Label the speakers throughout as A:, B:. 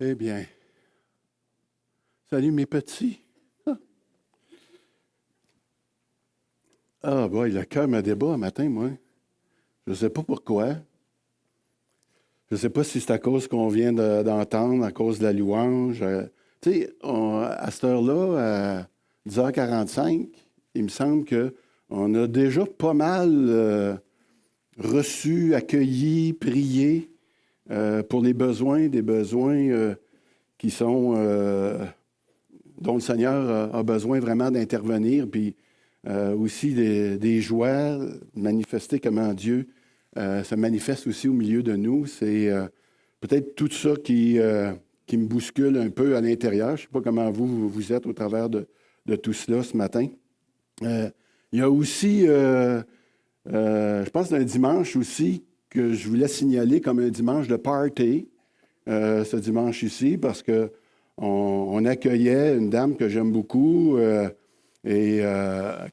A: Eh bien, salut mes petits. Ah, boy, le cœur me débat un matin, moi. Je ne sais pas pourquoi. Je ne sais pas si c'est à cause qu'on vient d'entendre, à cause de la louange. Tu sais, à cette heure-là, à 10h45, il me semble qu'on a déjà pas mal reçu, accueilli, prié pour les besoins, des besoins qui sont dont le Seigneur a besoin vraiment d'intervenir, puis aussi des joies, manifester comment Dieu se manifeste aussi au milieu de nous. C'est peut-être tout ça qui me bouscule un peu à l'intérieur. Je ne sais pas comment vous êtes au travers de tout cela ce matin. Il y a aussi, je pense, un dimanche aussi que je voulais signaler comme un dimanche de party, ce dimanche ici, parce que on accueillait une dame que j'aime beaucoup et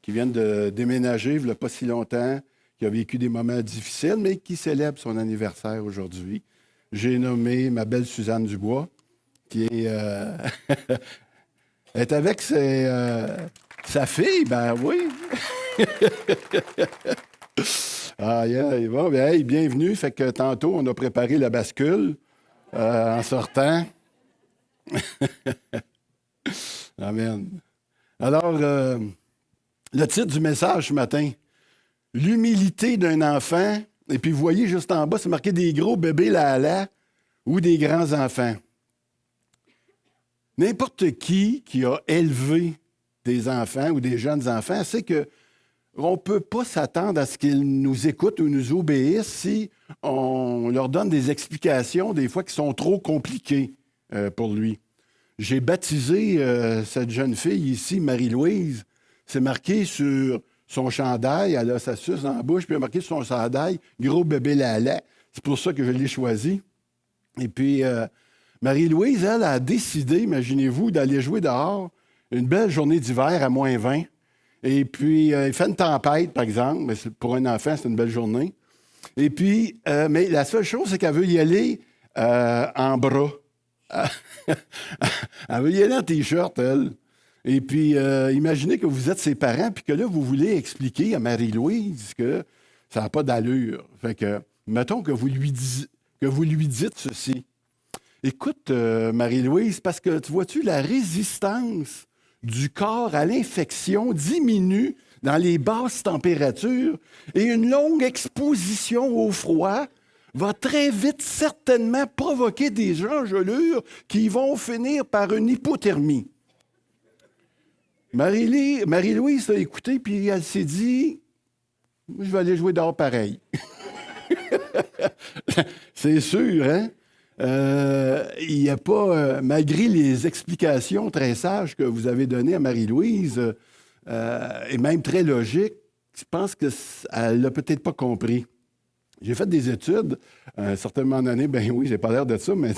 A: qui vient de déménager il n'y a pas si longtemps, qui a vécu des moments difficiles, mais qui célèbre son anniversaire aujourd'hui. J'ai nommé ma belle Suzanne Dubois, qui est, est avec sa fille, ben oui. Ah, yeah, bon, ben, hey, bienvenue. Fait que tantôt, on a préparé la bascule en sortant. Amen. Alors, le titre du message ce matin, l'humilité d'un enfant. Et puis, vous voyez juste en bas, c'est marqué des gros bébés là ou des grands enfants. N'importe qui a élevé des enfants ou des jeunes enfants sait que on ne peut pas s'attendre à ce qu'ils nous écoutent ou nous obéissent si on leur donne des explications, des fois, qui sont trop compliquées pour lui. J'ai baptisé cette jeune fille ici, Marie-Louise. C'est marqué sur son chandail, elle a sa suce dans la bouche, puis il a marqué sur son chandail « Gros bébé Lala ». C'est pour ça que je l'ai choisi. Et puis, Marie-Louise, elle a décidé, imaginez-vous, d'aller jouer dehors une belle journée d'hiver à -20. Et puis, il fait une tempête, par exemple, mais pour un enfant, c'est une belle journée. Et puis, mais la seule chose, c'est qu'elle veut y aller en bras. Elle veut y aller en T-shirt, elle. Et puis, imaginez que vous êtes ses parents, puis que là, vous voulez expliquer à Marie-Louise que ça n'a pas d'allure. Fait que, mettons que vous lui dites ceci. Écoute, Marie-Louise, parce que, tu vois-tu, la résistance du corps à l'infection diminue dans les basses températures et une longue exposition au froid va très vite certainement provoquer des engelures qui vont finir par une hypothermie. Marie-Louise a écouté, puis elle s'est dit, je vais aller jouer dehors pareil. C'est sûr, hein? Il n'y a pas, malgré les explications très sages que vous avez données à Marie-Louise, et même très logiques, je pense qu'elle l'a peut-être pas compris. J'ai fait des études, à un certain moment donné, ben oui, j'ai pas l'air de ça, mais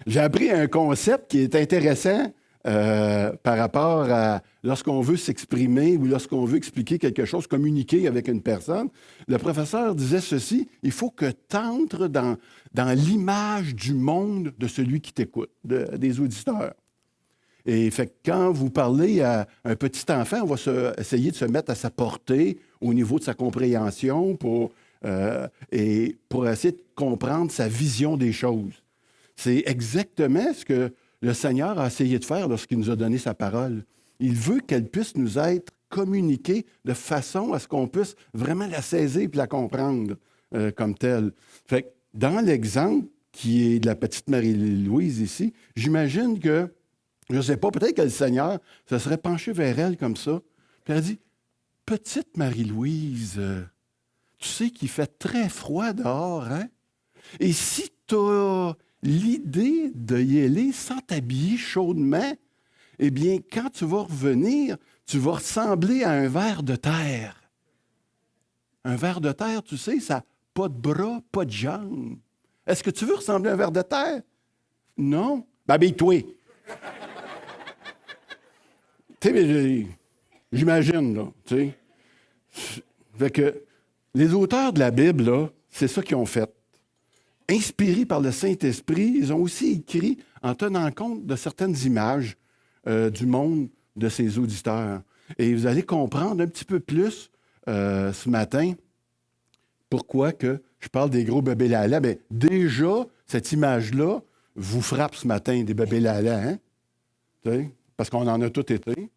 A: j'ai appris un concept qui est intéressant par rapport à lorsqu'on veut s'exprimer ou lorsqu'on veut expliquer quelque chose, communiquer avec une personne. Le professeur disait ceci, il faut que tu entres dans l'image du monde de celui qui t'écoute, des auditeurs. Et fait que quand vous parlez à un petit enfant, on va essayer de se mettre à sa portée au niveau de sa compréhension pour essayer de comprendre sa vision des choses. C'est exactement ce que le Seigneur a essayé de faire lorsqu'il nous a donné sa parole. Il veut qu'elle puisse nous être communiquée de façon à ce qu'on puisse vraiment la saisir et la comprendre comme telle. Fait que dans l'exemple qui est de la petite Marie-Louise ici, j'imagine que, je ne sais pas, peut-être que le Seigneur se serait penché vers elle comme ça, puis elle a dit, « Petite Marie-Louise, tu sais qu'il fait très froid dehors, hein? Et si tu as l'idée d'y aller sans t'habiller chaudement, eh bien, quand tu vas revenir, tu vas ressembler à un ver de terre. Un ver de terre, tu sais, ça n'a pas de bras, pas de jambes. Est-ce que tu veux ressembler à un ver de terre? Non. Ben, habille-toi. Tu sais, j'imagine, là, tu sais. Fait que les auteurs de la Bible, là, c'est ça qu'ils ont fait. inspirés par le Saint-Esprit, ils ont aussi écrit en tenant compte de certaines images du monde de ses auditeurs. Et vous allez comprendre un petit peu plus ce matin pourquoi que je parle des gros bébés lala. Bien, déjà, cette image-là vous frappe ce matin, des bébés lala, hein? Parce qu'on en a tous été.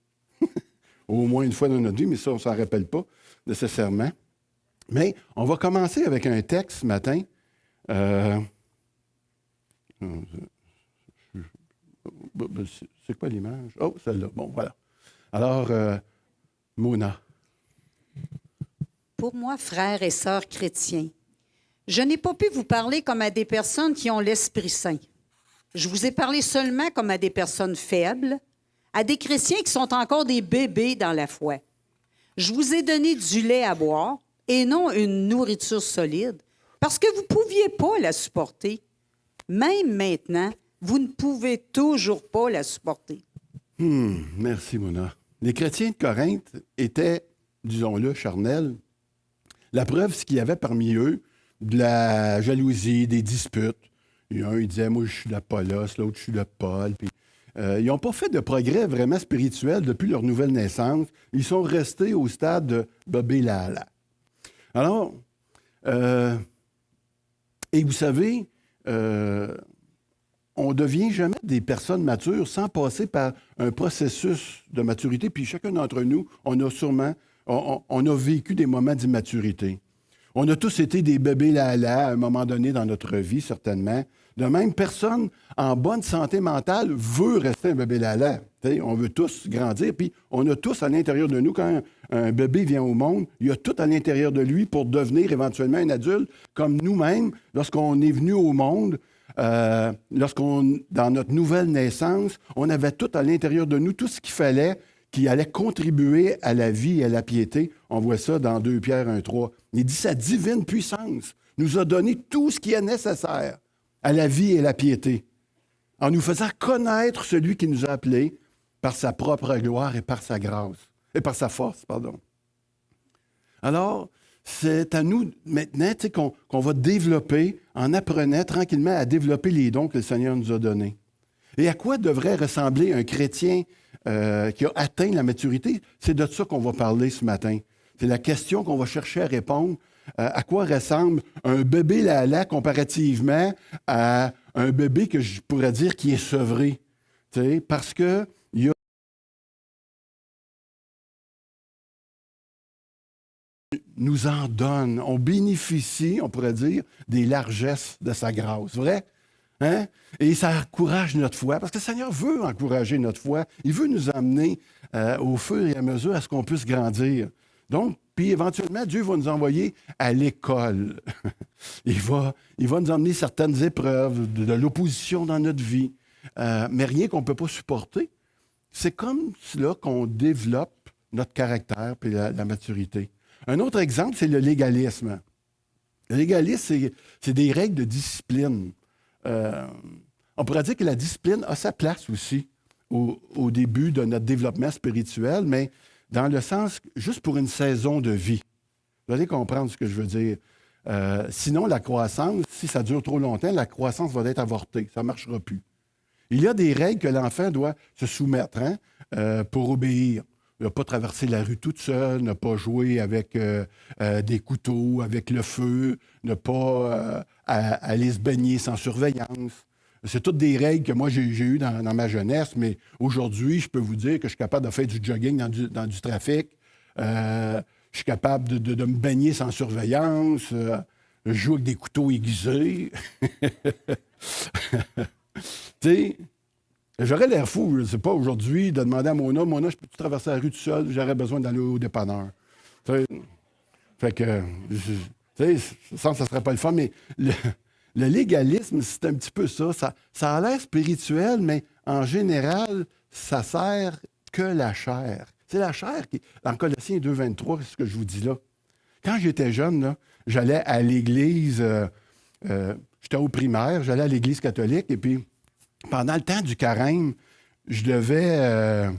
A: Au moins une fois dans notre vie, mais ça, on ne s'en rappelle pas nécessairement. Mais on va commencer avec un texte ce matin. C'est quoi l'image? Oh, celle-là. Bon, voilà. Alors, Mona.
B: Pour moi, frères et sœurs chrétiens, je n'ai pas pu vous parler comme à des personnes qui ont l'Esprit Saint. Je vous ai parlé seulement comme à des personnes faibles, à des chrétiens qui sont encore des bébés dans la foi. Je vous ai donné du lait à boire et non une nourriture solide, parce que vous ne pouviez pas la supporter. Même maintenant, vous ne pouvez toujours pas la supporter.
A: Merci, Mona. Les chrétiens de Corinthe étaient, disons-le, charnels. La preuve, c'est qu'il y avait parmi eux de la jalousie, des disputes. Un, il disait, moi, je suis d'Apollos, l'autre, je suis de Paul. Puis, ils n'ont pas fait de progrès vraiment spirituel depuis leur nouvelle naissance. Ils sont restés au stade de bébé lala. Alors, et vous savez, on ne devient jamais des personnes matures sans passer par un processus de maturité. Puis chacun d'entre nous, on a vécu des moments d'immaturité. On a tous été des bébés lala à un moment donné dans notre vie, certainement. De même, personne en bonne santé mentale veut rester un bébé lala. On veut tous grandir, puis on a tous à l'intérieur de nous, quand un bébé vient au monde, il y a tout à l'intérieur de lui pour devenir éventuellement un adulte, comme nous-mêmes, lorsqu'on est venu au monde, dans notre nouvelle naissance, on avait tout à l'intérieur de nous, tout ce qu'il fallait qui allait contribuer à la vie et à la piété. On voit ça dans 2 Pierre 1,3. Il dit sa divine puissance nous a donné tout ce qui est nécessaire à la vie et la piété, en nous faisant connaître celui qui nous a appelés par sa propre gloire et par sa grâce, et par sa force, pardon. Alors, c'est à nous maintenant qu'on va développer, en apprenant tranquillement à développer les dons que le Seigneur nous a donnés. Et à quoi devrait ressembler un chrétien qui a atteint la maturité? C'est de ça qu'on va parler ce matin. C'est la question qu'on va chercher à répondre. À quoi ressemble un bébé lala comparativement à un bébé que je pourrais dire qui est sevré? Parce que il y a nous en donne, on bénéficie, on pourrait dire, des largesses de sa grâce. Vrai? Hein? Et ça encourage notre foi, parce que le Seigneur veut encourager notre foi. Il veut nous amener au fur et à mesure à ce qu'on puisse grandir. Donc, puis éventuellement, Dieu va nous envoyer à l'école. il va nous emmener certaines épreuves, de l'opposition dans notre vie, mais rien qu'on ne peut pas supporter. C'est comme cela qu'on développe notre caractère et la maturité. Un autre exemple, c'est le légalisme. Le légalisme, c'est des règles de discipline. On pourrait dire que la discipline a sa place aussi au début de notre développement spirituel, mais dans le sens, juste pour une saison de vie. Vous allez comprendre ce que je veux dire. Sinon, la croissance, si ça dure trop longtemps, la croissance va être avortée. Ça ne marchera plus. Il y a des règles que l'enfant doit se soumettre pour obéir. Ne pas traverser la rue toute seule, ne pas jouer avec des couteaux, avec le feu, ne pas aller se baigner sans surveillance. C'est toutes des règles que moi, j'ai eues dans ma jeunesse, mais aujourd'hui, je peux vous dire que je suis capable de faire du jogging dans du trafic. Je suis capable de me baigner sans surveillance. Je joue avec des couteaux aiguisés. Tu sais, j'aurais l'air fou, je ne sais pas, aujourd'hui, de demander à Mona, je peux-tu traverser la rue tout seul? J'aurais besoin d'aller au dépanneur. T'sais, fait que, ça ne serait pas le fun, mais le légalisme, c'est un petit peu ça. Ça a l'air spirituel, mais en général, ça sert que la chair. C'est la chair qui, dans Colossiens 2,23, c'est ce que je vous dis là. Quand j'étais jeune, là, j'allais à l'église, j'étais au primaire, j'allais à l'église catholique, et puis pendant le temps du carême, je devais,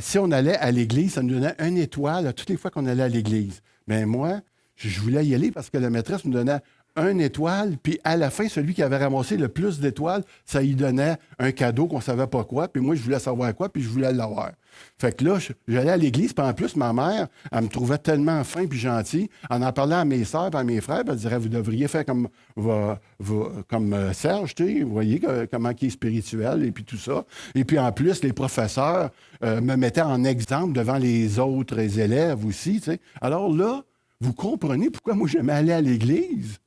A: si on allait à l'église, ça nous donnait une étoile toutes les fois qu'on allait à l'église. Mais moi, je voulais y aller parce que la maîtresse nous donnait une étoile, puis à la fin, celui qui avait ramassé le plus d'étoiles, ça lui donnait un cadeau qu'on ne savait pas quoi, puis moi, je voulais savoir quoi, puis je voulais l'avoir. Fait que là, j'allais à l'église, puis en plus, ma mère, elle me trouvait tellement fin puis gentil. En parlant à mes sœurs et à mes frères, elle dirait, vous devriez faire comme Serge, tu sais, vous voyez comment il est spirituel, et puis tout ça. Et puis en plus, les professeurs me mettaient en exemple devant les autres élèves aussi, tu sais. Alors là, vous comprenez pourquoi moi, j'aimais aller à l'église?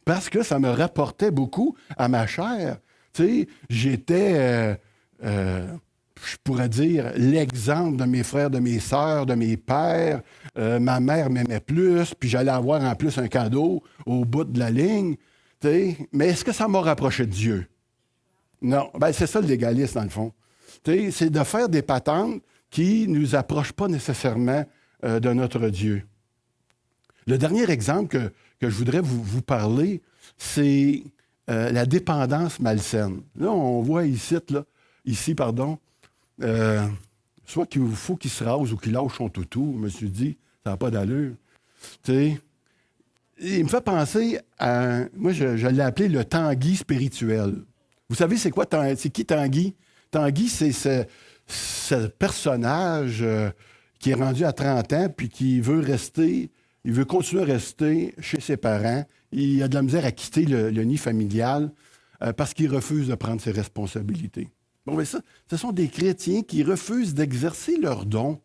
A: Parce que ça me rapportait beaucoup à ma chair. Tu sais, j'étais, je pourrais dire, l'exemple de mes frères, de mes sœurs, de mes pères. Ma mère m'aimait plus, puis j'allais avoir en plus un cadeau au bout de la ligne. Tu sais. Mais est-ce que ça m'a rapproché de Dieu? Non. Ben, c'est ça le légalisme, dans le fond. Tu sais, c'est de faire des patentes qui ne nous approchent pas nécessairement de notre Dieu. Le dernier exemple que je voudrais vous parler, c'est la dépendance malsaine. Là, on voit ici, soit qu'il faut qu'il se rase ou qu'il lâche son toutou. Je me suis dit, ça n'a pas d'allure. Tu sais, il me fait penser à... Moi, je l'ai appelé le Tanguy spirituel. Vous savez, c'est quoi? C'est qui Tanguy? Tanguy, c'est ce personnage qui est rendu à 30 ans puis qui veut rester... Il veut continuer à rester chez ses parents. Il a de la misère à quitter le nid familial parce qu'il refuse de prendre ses responsabilités. Bon, mais ça, ce sont des chrétiens qui refusent d'exercer leurs dons,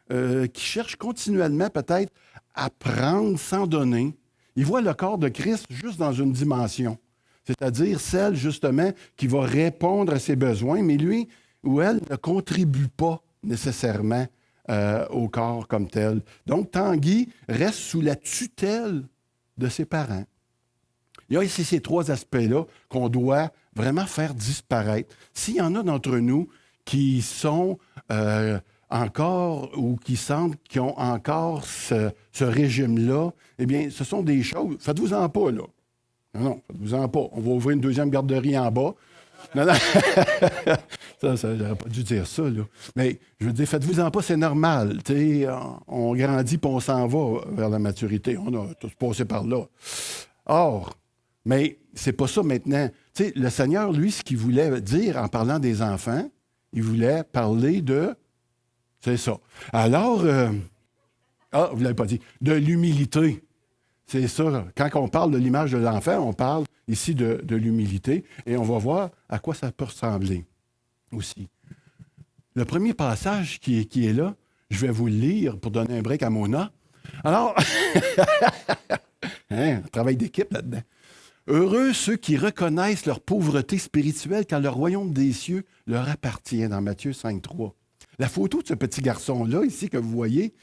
A: qui cherchent continuellement peut-être à prendre sans donner. Ils voient le corps de Christ juste dans une dimension, c'est-à-dire celle justement qui va répondre à ses besoins, mais lui ou elle ne contribue pas nécessairement au corps comme tel. Donc, Tanguy reste sous la tutelle de ses parents. Il y a ici ces trois aspects-là qu'on doit vraiment faire disparaître. S'il y en a d'entre nous qui sont encore ou qui sentent qu'ils ont encore ce régime-là, eh bien, ce sont des choses... Faites-vous-en pas, là. Non, faites-vous-en pas. On va ouvrir une deuxième garderie en bas. Non, non. ça, j'aurais pas dû dire ça, là. Mais je veux dire, faites-vous-en pas, c'est normal. T'sais, on grandit puis on s'en va vers la maturité. On a tous passé par là. Or, mais c'est pas ça maintenant. T'sais, le Seigneur, lui, ce qu'il voulait dire en parlant des enfants, il voulait parler de... C'est ça. Alors, vous ne l'avez pas dit. De l'humilité. C'est ça. Quand on parle de l'image de l'enfant, on parle ici de l'humilité et on va voir à quoi ça peut ressembler aussi. Le premier passage qui est là, je vais vous le lire pour donner un break à Mona. Alors, travail d'équipe là-dedans. Heureux ceux qui reconnaissent leur pauvreté spirituelle quand le royaume des cieux leur appartient, dans Matthieu 5,3. La photo de ce petit garçon-là, ici, que vous voyez,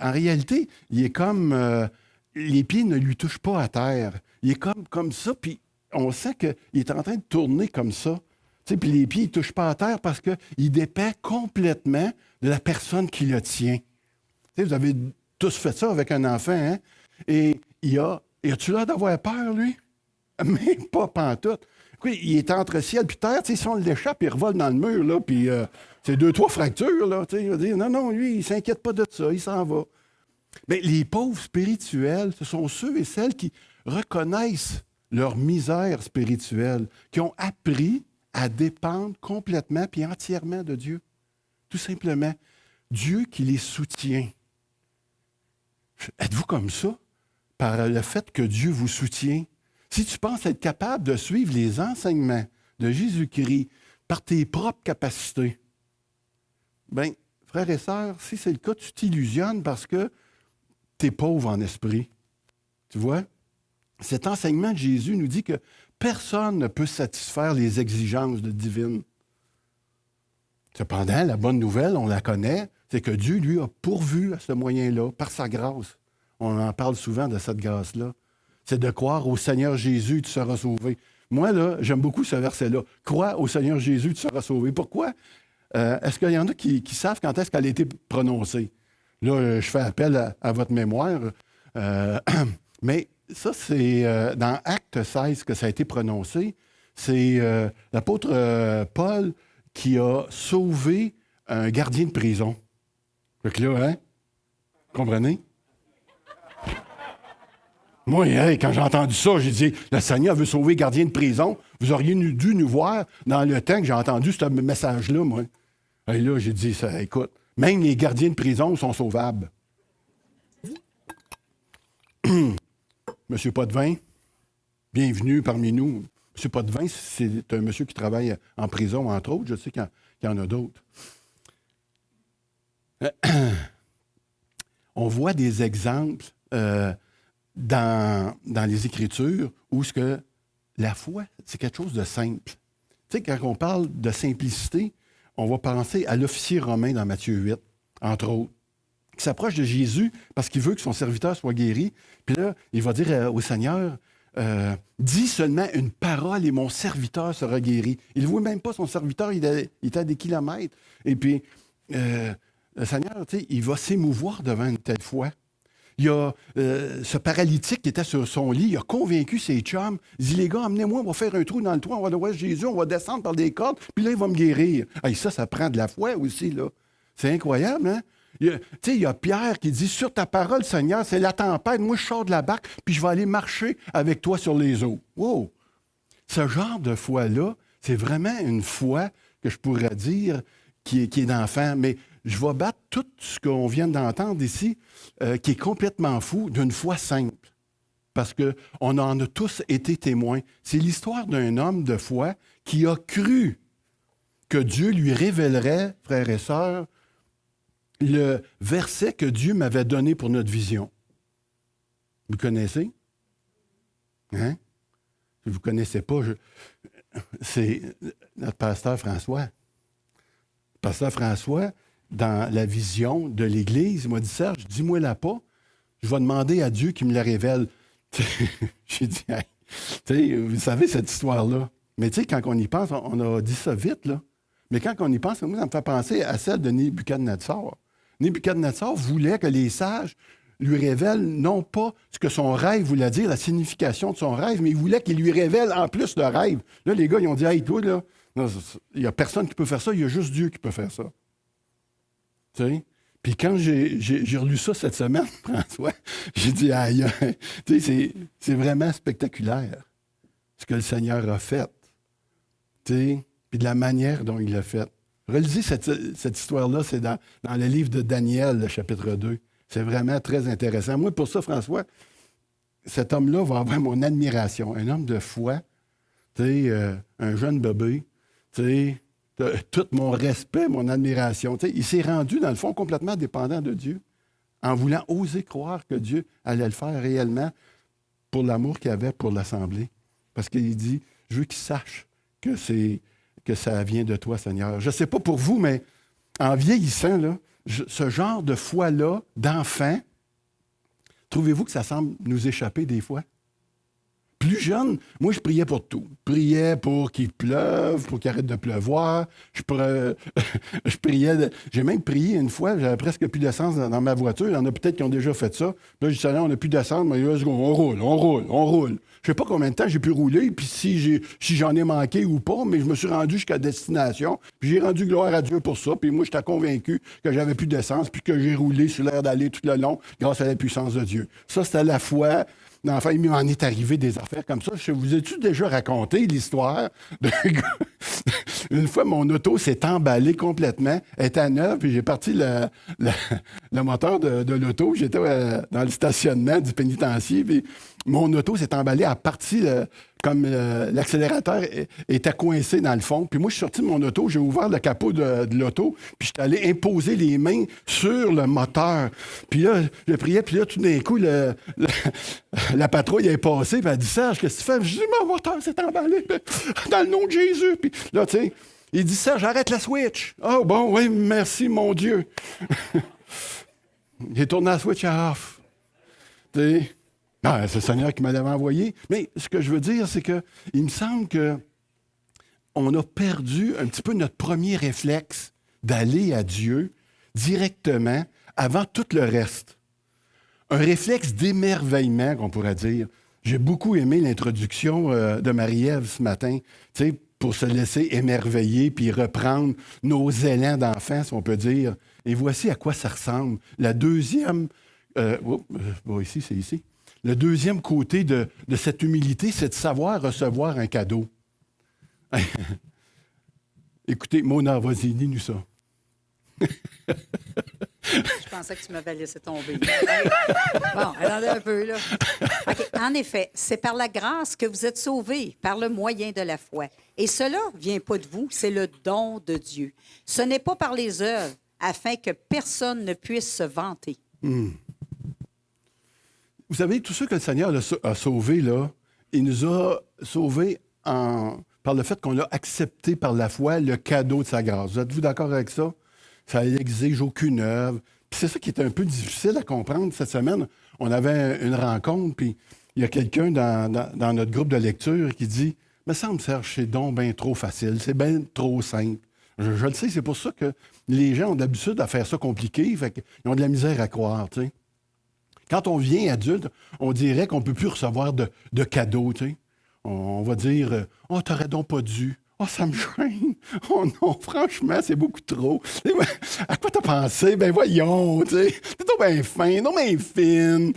A: en réalité, il est comme... les pieds ne lui touchent pas à terre. Il est comme ça, puis on sent qu'il est en train de tourner comme ça. Puis les pieds ne touchent pas à terre parce qu'il dépend complètement de la personne qui le tient. Vous avez tous fait ça avec un enfant, hein? Et as-tu l'air d'avoir peur, lui? Mais pas pantoute. Il est entre ciel et terre. Si on l'échappe, il revole dans le mur, là, puis c'est 2-3 fractures. Là, il va dire, non, lui, il ne s'inquiète pas de ça, il s'en va. Mais les pauvres spirituels, ce sont ceux et celles qui reconnaissent leur misère spirituelle, qui ont appris à dépendre complètement puis entièrement de Dieu. Tout simplement, Dieu qui les soutient. Êtes-vous comme ça par le fait que Dieu vous soutient? Si tu penses être capable de suivre les enseignements de Jésus-Christ par tes propres capacités, bien, frères et sœurs, si c'est le cas, tu t'illusionnes parce que tu es pauvre en esprit. Tu vois? Cet enseignement de Jésus nous dit que personne ne peut satisfaire les exigences divines. Cependant, la bonne nouvelle, on la connaît, c'est que Dieu, lui, a pourvu à ce moyen-là, par sa grâce. On en parle souvent de cette grâce-là. C'est de croire au Seigneur Jésus, tu seras sauvé. Moi, là, j'aime beaucoup ce verset-là. Crois au Seigneur Jésus, tu seras sauvé. Pourquoi? Est-ce qu'il y en a qui savent quand est-ce qu'elle a été prononcée? Là, je fais appel à votre mémoire. Mais ça, c'est dans Acte 16 que ça a été prononcé. C'est l'apôtre Paul qui a sauvé un gardien de prison. Fait que là, hein? Comprenez? Moi, hey, quand j'ai entendu ça, j'ai dit, le Seigneur veut sauver les gardiens de prison. Vous auriez dû nous voir dans le temps que j'ai entendu ce message-là, moi. Et là, j'ai dit, ça, écoute, même les gardiens de prison sont sauvables. Monsieur Potvin, bienvenue parmi nous. Monsieur Potvin, c'est un monsieur qui travaille en prison, entre autres. Je sais qu'il y en a d'autres. On voit des exemples dans les Écritures où ce que la foi, c'est quelque chose de simple. Tu sais, quand on parle de simplicité, on va penser à l'officier romain dans Matthieu 8, entre autres, qui s'approche de Jésus parce qu'il veut que son serviteur soit guéri. Puis là, il va dire au Seigneur, dis seulement une parole et mon serviteur sera guéri. Il ne voit même pas son serviteur, il est à des kilomètres. Et puis, le Seigneur, tu sais, il va s'émouvoir devant une telle foi. Il y a ce paralytique qui était sur son lit, il a convaincu ses chums. Il dit, les gars, emmenez-moi, on va faire un trou dans le toit, on va voir Jésus, on va descendre par des cordes, puis là, il va me guérir. Hey, ça prend de la foi aussi, là. C'est incroyable, hein? Tu sais, il y a Pierre qui dit, sur ta parole, Seigneur, c'est la tempête, moi, je sors de la barque, puis je vais aller marcher avec toi sur les eaux. Wow! Ce genre de foi-là, c'est vraiment une foi que je pourrais dire qui est d'enfant, mais je vais battre tout ce qu'on vient d'entendre ici, qui est complètement fou, d'une foi simple. Parce qu'on en a tous été témoins. C'est l'histoire d'un homme de foi qui a cru que Dieu lui révélerait, frères et sœurs, le verset que Dieu m'avait donné pour notre vision. Vous connaissez? Hein? Si vous ne connaissez pas, c'est notre pasteur François. Pasteur François, dans la vision de l'Église, il m'a dit, Serge, dis-moi-la pas, je vais demander à Dieu qu'il me la révèle. J'ai dit, hey, vous savez cette histoire-là. Mais tu sais, quand on y pense, on a dit ça vite, là. Mais quand on y pense, moi, ça me fait penser à celle de Nebuchadnezzar. Nebuchadnezzar voulait que les sages lui révèlent non pas ce que son rêve voulait dire, la signification de son rêve, mais il voulait qu'il lui révèle en plus le rêve. Là, les gars, ils ont dit, hey, toi, là, il n'y a personne qui peut faire ça, il y a juste Dieu qui peut faire ça. Tu sais? Puis quand j'ai relu ça cette semaine, François, j'ai dit, aïe, tu sais, c'est vraiment spectaculaire ce que le Seigneur a fait. Tu sais? Puis de la manière dont il l'a fait. Relisez cette histoire-là, c'est dans le livre de Daniel, le chapitre 2. C'est vraiment très intéressant. Moi, pour ça, François, cet homme-là va avoir mon admiration. Un homme de foi, tu sais, un jeune bébé, tu sais, tout mon respect, mon admiration. Tu sais, il s'est rendu, dans le fond, complètement dépendant de Dieu, en voulant oser croire que Dieu allait le faire réellement pour l'amour qu'il avait pour l'Assemblée. Parce qu'il dit, je veux qu'il sache que ça vient de toi, Seigneur. Je ne sais pas pour vous, mais en vieillissant, là, ce genre de foi-là, d'enfant, trouvez-vous que ça semble nous échapper des fois? Plus jeune, moi, je priais pour tout. Je priais pour qu'il pleuve, pour qu'il arrête de pleuvoir. Je priais. J'ai même prié une fois, j'avais presque plus d'essence dans ma voiture. Il y en a peut-être qui ont déjà fait ça. Puis là, je disais, on n'a plus d'essence, mais là, on roule. Je ne sais pas combien de temps j'ai pu rouler, puis si j'en ai manqué ou pas, mais je me suis rendu jusqu'à destination. Puis j'ai rendu gloire à Dieu pour ça. Puis moi, j'étais convaincu que j'avais plus d'essence, puis que j'ai roulé sur l'air d'aller tout le long grâce à la puissance de Dieu. Ça, c'était la foi. Enfin, il m'en est arrivé des affaires comme ça. Je vous ai-tu déjà raconté l'histoire d'un gars? Une fois, mon auto s'est emballé complètement. Elle était à neuf, puis j'ai parti le moteur de l'auto. J'étais dans le stationnement du pénitencier, puis mon auto s'est emballé à partir comme l'accélérateur était coincé dans le fond. Puis moi, je suis sorti de mon auto, j'ai ouvert le capot de l'auto, puis j'étais allé imposer les mains sur le moteur. Puis là, je priais, puis là, tout d'un coup, la patrouille est passée, puis elle dit, Serge, qu'est-ce que tu fais? Je dis, mon moteur s'est emballé, dans le nom de Jésus. Puis là, tu sais, il dit, Serge, arrête la switch. Oh, bon, oui, merci, mon Dieu. J'ai tourné la switch à off. Tu sais, c'est le Seigneur qui m'avait envoyé. Mais ce que je veux dire, c'est qu'il me semble qu'on a perdu un petit peu notre premier réflexe d'aller à Dieu directement avant tout le reste. Un réflexe d'émerveillement, qu'on pourrait dire. J'ai beaucoup aimé l'introduction de Marie-Ève ce matin, tu sais, pour se laisser émerveiller puis reprendre nos élans d'enfant, si on peut dire. Et voici à quoi ça ressemble. La deuxième... ici, c'est ici. le deuxième côté de cette humilité, c'est de savoir recevoir un cadeau. Écoutez, Mona, vas-y, dis-nous ça.
B: Je pensais que tu m'avais laissé tomber. Bon, attendez un peu, là. OK. En effet, c'est par la grâce que vous êtes sauvés, par le moyen de la foi. Et cela ne vient pas de vous, c'est le don de Dieu. Ce n'est pas par les œuvres, afin que personne ne puisse se vanter.
A: Vous savez, tous ceux que le Seigneur a sauvés, là, il nous a sauvés par le fait qu'on a accepté par la foi le cadeau de sa grâce. Êtes-vous d'accord avec ça? Ça n'exige aucune œuvre. Puis c'est ça qui est un peu difficile à comprendre. Cette semaine, on avait une rencontre, puis il y a quelqu'un dans notre groupe de lecture qui dit « Me semble, Serge, c'est donc bien trop facile, c'est bien trop simple. » Je le sais, c'est pour ça que les gens ont l'habitude à faire ça compliqué, fait qu'ils ont de la misère à croire, tu sais. Quand on vient adulte, on dirait qu'on ne peut plus recevoir de cadeaux, tu sais. On va dire « Oh, t'aurais donc pas dû. » « Oh, ça me gêne. Oh non, franchement, c'est beaucoup trop. À quoi t'as pensé? Ben voyons, tu sais. T'es donc bien fin, donc bien fine. »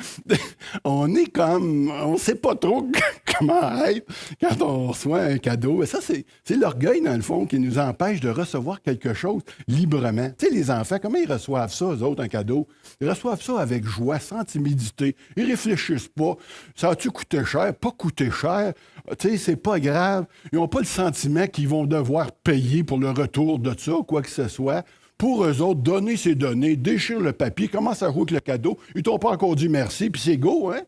A: On est comme... On sait pas trop comment être quand on reçoit un cadeau. Et ça, c'est l'orgueil, dans le fond, qui nous empêche de recevoir quelque chose librement. Tu sais, les enfants, comment ils reçoivent ça, eux autres, un cadeau? Ils reçoivent ça avec joie, sans timidité. Ils réfléchissent pas. Ça a-tu coûté cher? Pas coûté cher. Tu sais, c'est pas grave. Ils n'ont pas le sentiment qu'ils vont devoir payer pour le retour de ça, quoi que ce soit. Pour eux autres, donner, c'est donner, déchire le papier, commence à jouer avec le cadeau. Ils t'ont pas encore dit merci, puis c'est go, hein?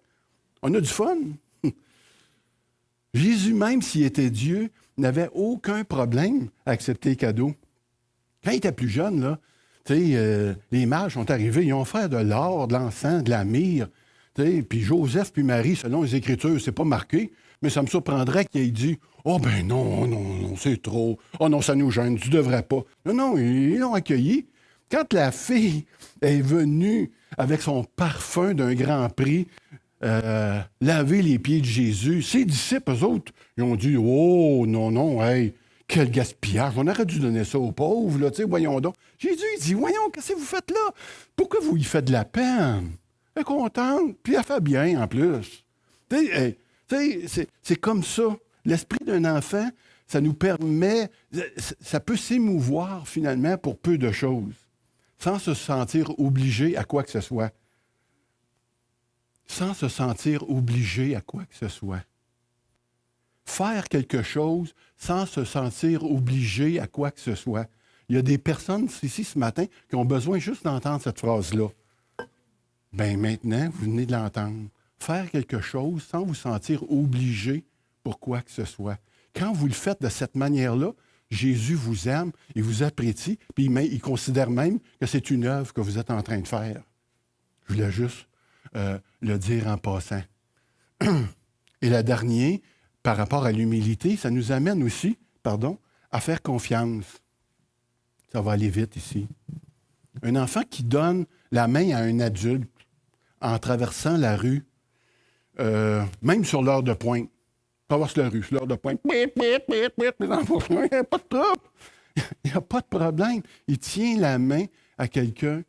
A: On a du fun. Jésus, même s'il était Dieu, n'avait aucun problème à accepter les cadeaux. Quand il était plus jeune, là, tu sais, les mages sont arrivés, ils ont offert de l'or, de l'encens, de la myrrhe. Puis Joseph puis Marie, selon les Écritures, c'est pas marqué, mais ça me surprendrait qu'il ait dit « Oh ben non, c'est trop. Oh non, ça nous gêne, tu devrais pas. » Non, ils l'ont accueilli. Quand la fille est venue avec son parfum d'un grand prix laver les pieds de Jésus, ses disciples, eux autres, ils ont dit « Oh non, hey, quel gaspillage. On aurait dû donner ça aux pauvres, là, tu sais, voyons donc. » Jésus, il dit « Voyons, qu'est-ce que vous faites là? Pourquoi vous y faites de la peine? » Elle est contente, puis elle fait bien en plus. C'est comme ça. L'esprit d'un enfant, ça nous permet, ça peut s'émouvoir finalement pour peu de choses, sans se sentir obligé à quoi que ce soit. Sans se sentir obligé à quoi que ce soit. Faire quelque chose sans se sentir obligé à quoi que ce soit. Il y a des personnes ici ce matin qui ont besoin juste d'entendre cette phrase-là. Bien, maintenant, vous venez de l'entendre. Faire quelque chose sans vous sentir obligé pour quoi que ce soit. Quand vous le faites de cette manière-là, Jésus vous aime, il vous apprécie, puis il considère même que c'est une œuvre que vous êtes en train de faire. Je voulais juste le dire en passant. Et la dernière, par rapport à l'humilité, ça nous amène aussi, à faire confiance. Ça va aller vite ici. Un enfant qui donne la main à un adulte en traversant la rue, même sur l'heure de pointe. Traverse la rue, sur l'heure de pointe. Il n'y a pas de trouble. Il n'y a pas de problème. Il tient la main à quelqu'un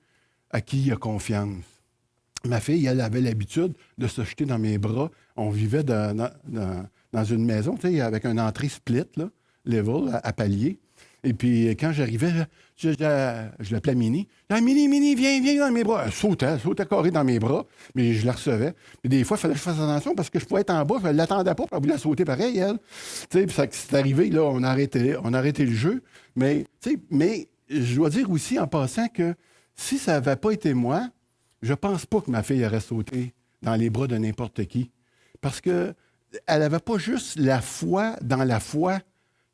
A: à qui il a confiance. Ma fille, elle avait l'habitude de se jeter dans mes bras. On vivait dans une maison, tu sais, avec une entrée split, là, level, à palier. Et puis, quand j'arrivais, je l'appelais Minnie. « Minnie, viens dans mes bras. » Elle sautait carré dans mes bras, mais je la recevais. Puis des fois, il fallait que je fasse attention parce que je pouvais être en bas, je ne l'attendais pas, puis elle voulait sauter pareil, elle. Tu sais, puis c'est arrivé, là, on a arrêté le jeu. Mais je dois dire aussi, en passant, que si ça n'avait pas été moi, je ne pense pas que ma fille aurait sauté dans les bras de n'importe qui. Parce qu'elle n'avait pas juste la foi dans la foi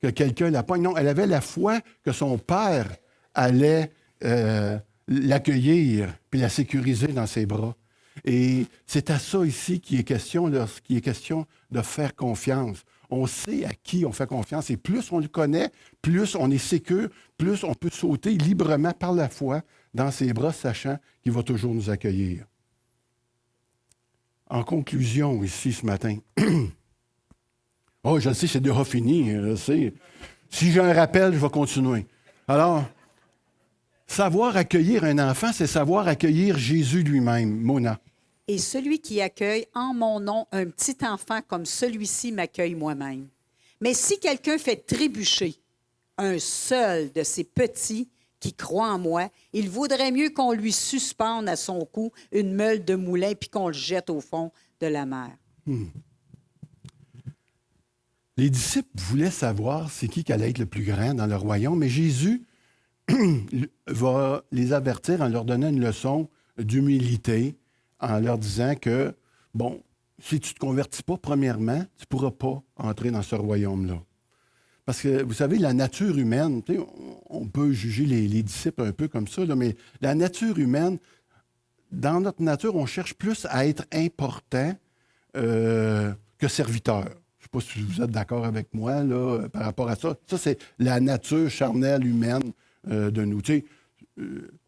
A: que quelqu'un la pogne. Non, elle avait la foi que son père allait l'accueillir puis la sécuriser dans ses bras. Et c'est à ça ici qu'il est question lorsqu'il est question de faire confiance. On sait à qui on fait confiance et plus on le connaît, plus on est sécure, plus on peut sauter librement par la foi dans ses bras, sachant qu'il va toujours nous accueillir. En conclusion, ici, ce matin, oh, je le sais, c'est déjà fini, je sais. Si j'ai un rappel, je vais continuer. Alors, savoir accueillir un enfant, c'est savoir accueillir Jésus lui-même, Mona.
B: Et celui qui accueille en mon nom un petit enfant comme celui-ci m'accueille moi-même. Mais si quelqu'un fait trébucher un seul de ces petits qui croient en moi, il vaudrait mieux qu'on lui suspende à son cou une meule de moulin puis qu'on le jette au fond de la mer.
A: Les disciples voulaient savoir c'est qui allait être le plus grand dans le royaume, mais Jésus va les avertir en leur donnant une leçon d'humilité, en leur disant que, bon, si tu ne te convertis pas, premièrement, tu ne pourras pas entrer dans ce royaume-là. Parce que, vous savez, la nature humaine, on peut juger les disciples un peu comme ça, là, mais la nature humaine, dans notre nature, on cherche plus à être important que serviteur. Je ne sais pas si vous êtes d'accord avec moi là, par rapport à ça. Ça, c'est la nature charnelle humaine de nous.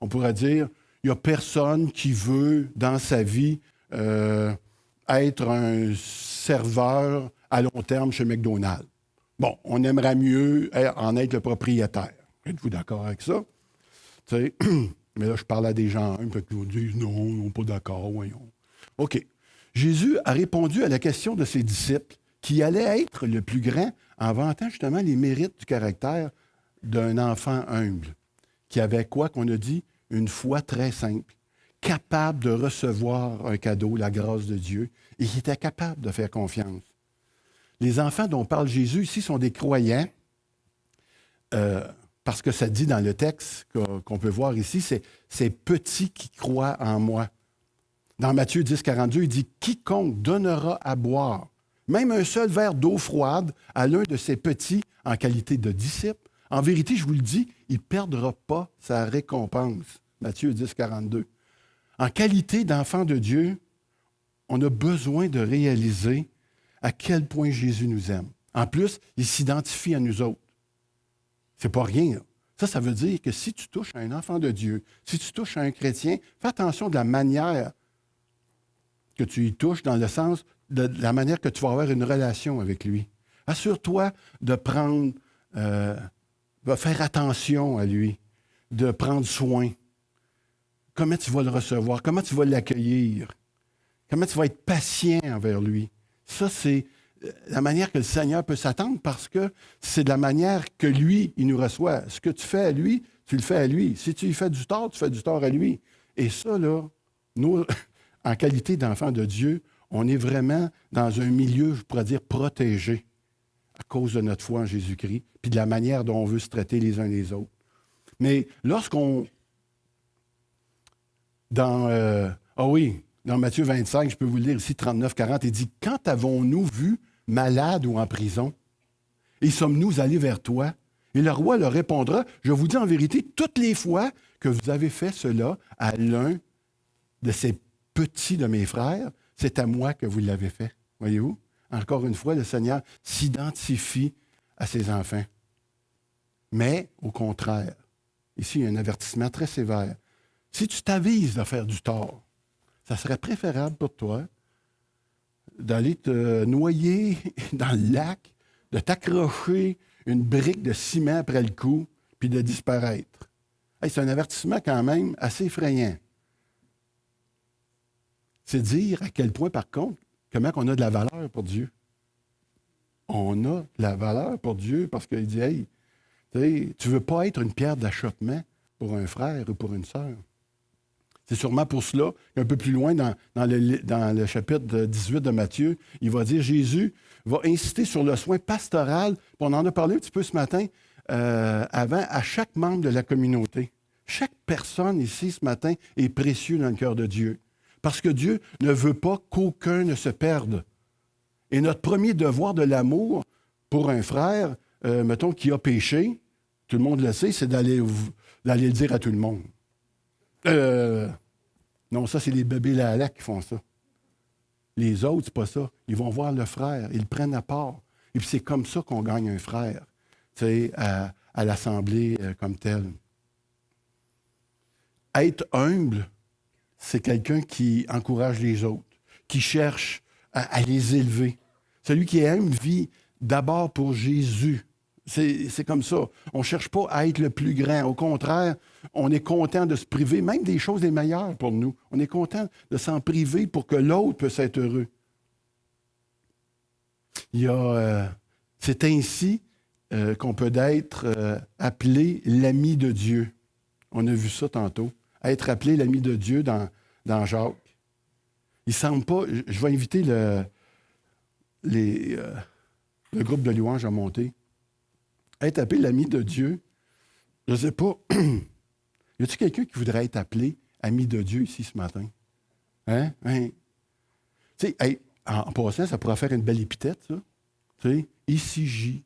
A: On pourrait dire, il n'y a personne qui veut, dans sa vie, être un serveur à long terme chez McDonald's. Bon, on aimerait mieux en être le propriétaire. Êtes-vous d'accord avec ça? Mais là, je parle à des gens qui nous disent non, ils sont pas d'accord, voyons. OK. Jésus a répondu à la question de ses disciples qui allait être le plus grand en vantant justement les mérites du caractère d'un enfant humble, qui avait quoi qu'on a dit? Une foi très simple, capable de recevoir un cadeau, la grâce de Dieu, et qui était capable de faire confiance. Les enfants dont parle Jésus ici sont des croyants, parce que ça dit dans le texte qu'on peut voir ici, c'est ces petits qui croient en moi. Dans Matthieu 10, 42, il dit « Quiconque donnera à boire, même un seul verre d'eau froide, à l'un de ces petits en qualité de disciple, en vérité, je vous le dis, il ne perdra pas sa récompense. » Matthieu 10, 42. En qualité d'enfant de Dieu, on a besoin de réaliser à quel point Jésus nous aime. En plus, il s'identifie à nous autres. C'est pas rien, là. Ça veut dire que si tu touches à un enfant de Dieu, si tu touches à un chrétien, fais attention de la manière que tu y touches, dans le sens de la manière que tu vas avoir une relation avec lui. Assure-toi de prendre, de faire attention à lui, de prendre soin. Comment tu vas le recevoir? Comment tu vas l'accueillir? Comment tu vas être patient envers lui? Ça, c'est la manière que le Seigneur peut s'attendre parce que c'est de la manière que lui, il nous reçoit. Ce que tu fais à lui, tu le fais à lui. Si tu lui fais du tort, tu fais du tort à lui. Et ça, là, nous, en qualité d'enfants de Dieu, on est vraiment dans un milieu, je pourrais dire, protégé à cause de notre foi en Jésus-Christ, puis de la manière dont on veut se traiter les uns les autres. Mais lorsqu'on... Dans Matthieu 25, je peux vous le lire ici, 39-40, il dit « Quand avons-nous vu malade ou en prison? Et sommes-nous allés vers toi? » Et le roi leur répondra « Je vous dis en vérité, toutes les fois que vous avez fait cela à l'un de ces petits de mes frères, c'est à moi que vous l'avez fait. » Voyez-vous? Encore une fois, le Seigneur s'identifie à ses enfants. Mais, au contraire, ici, il y a un avertissement très sévère. Si tu t'avises de faire du tort, ça serait préférable pour toi d'aller te noyer dans le lac, de t'accrocher une brique de ciment après le cou, puis de disparaître. Hey, c'est un avertissement quand même assez effrayant. C'est dire à quel point, par contre, comment on a de la valeur pour Dieu. On a de la valeur pour Dieu parce qu'il dit, hey, tu ne veux pas être une pierre d'achoppement pour un frère ou pour une sœur. C'est sûrement pour cela qu'un peu plus loin dans le chapitre 18 de Matthieu, il va dire Jésus va inciter sur le soin pastoral. On en a parlé un petit peu ce matin avant, à chaque membre de la communauté. Chaque personne ici ce matin est précieux dans le cœur de Dieu. Parce que Dieu ne veut pas qu'aucun ne se perde. Et notre premier devoir de l'amour pour un frère, mettons, qui a péché, tout le monde le sait, c'est d'aller le dire à tout le monde. Non, ça, c'est les bébés Lala qui font ça. Les autres, c'est pas ça. Ils vont voir le frère, ils le prennent à part. Et puis c'est comme ça qu'on gagne un frère, tu sais, à l'assemblée comme telle. Être humble, c'est quelqu'un qui encourage les autres, qui cherche à les élever. Celui qui est humble vit d'abord pour Jésus, C'est comme ça. On ne cherche pas à être le plus grand. Au contraire, on est content de se priver, même des choses les meilleures pour nous. On est content de s'en priver pour que l'autre puisse être heureux. C'est ainsi qu'on peut être appelé l'ami de Dieu. On a vu ça tantôt. Être appelé l'ami de Dieu dans Jacques. Il ne semble pas... Je vais inviter le groupe de louanges à monter. Être appelé l'ami de Dieu, je ne sais pas. Y a-t-il quelqu'un qui voudrait être appelé ami de Dieu ici ce matin? Hein? Tu sais, en passant, ça pourrait faire une belle épithète, ça. Tu sais, ici J,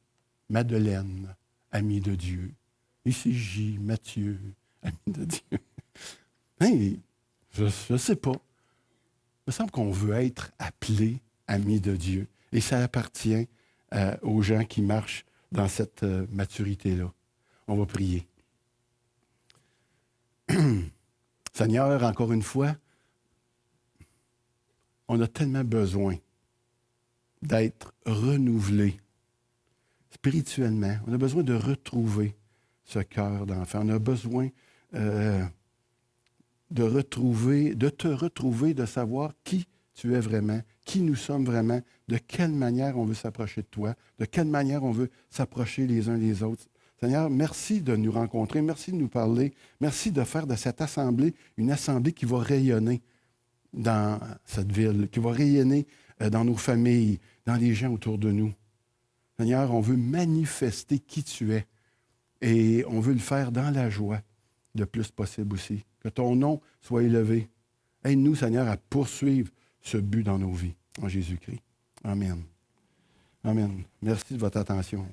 A: Madeleine, ami de Dieu. Ici J, Mathieu, ami de Dieu. Hein? Je ne sais pas. Il me semble qu'on veut être appelé ami de Dieu. Et ça appartient aux gens qui marchent dans cette maturité-là. On va prier. Seigneur, encore une fois, on a tellement besoin d'être renouvelé spirituellement. On a besoin de retrouver ce cœur d'enfant. On a besoin de te retrouver, de savoir qui tu es vraiment, qui nous sommes vraiment, de quelle manière on veut s'approcher de toi, de quelle manière on veut s'approcher les uns des autres. Seigneur, merci de nous rencontrer, merci de nous parler, merci de faire de cette assemblée une assemblée qui va rayonner dans cette ville, qui va rayonner dans nos familles, dans les gens autour de nous. Seigneur, on veut manifester qui tu es et on veut le faire dans la joie le plus possible aussi. Que ton nom soit élevé. Aide-nous, Seigneur, à poursuivre ce but dans nos vies. En Jésus-Christ. Amen. Amen. Merci de votre attention.